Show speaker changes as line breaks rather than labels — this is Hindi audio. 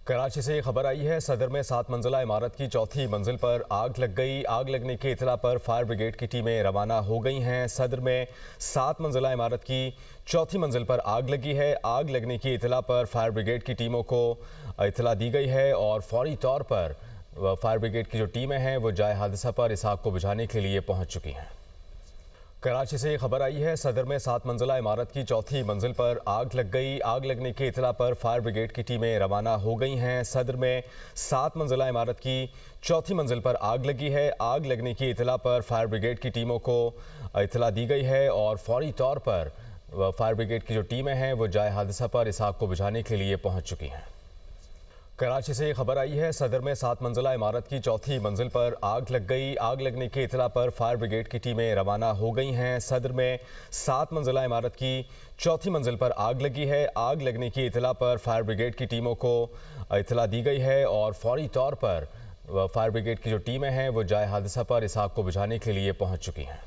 कराची से खबर आई है, सदर में 7 मंजिला इमारत की चौथी मंजिल पर आग लग गई। आग लगने की इतला पर फायर ब्रिगेड की टीमें रवाना हो गई हैं। सदर में 7 मंजिला इमारत की चौथी मंजिल पर आग लगी है। आग लगने की इतला पर फायर ब्रिगेड की टीमों को इतला दी गई है और फौरी तौर पर फायर ब्रिगेड की जो टीमें हैं वो जाए हादसा पर इस आग को बुझाने के लिए पहुंच चुकी हैं। कराची से खबर आई है, सदर में 7 मंजिला इमारत की चौथी मंजिल पर आग लग गई। आग लगने की इतला पर फायर ब्रिगेड की टीमें रवाना हो गई हैं। सदर में 7 मंजिला इमारत की चौथी मंजिल पर आग लगी है। आग लगने की इतला पर फायर ब्रिगेड की टीमों को इतला दी गई है और फौरी तौर पर फायर ब्रिगेड की जो टीमें हैं वो जाए हादसा पर इस आग को बुझाने के लिए पहुंच चुकी हैं। कराची से खबर आई है, सदर में 7 मंजिला इमारत की चौथी मंजिल पर आग लग गई। आग लगने की इतला पर फायर ब्रिगेड की टीमें रवाना हो गई हैं। सदर में 7 मंजिला इमारत की चौथी मंजिल पर आग लगी है। आग लगने की इतला पर फायर ब्रिगेड की टीमों को इतला दी गई है और फौरी तौर पर फायर ब्रिगेड की जो टीमें हैं वो जाए हादसा पर इस आग को बुझाने के लिए पहुंच चुकी हैं।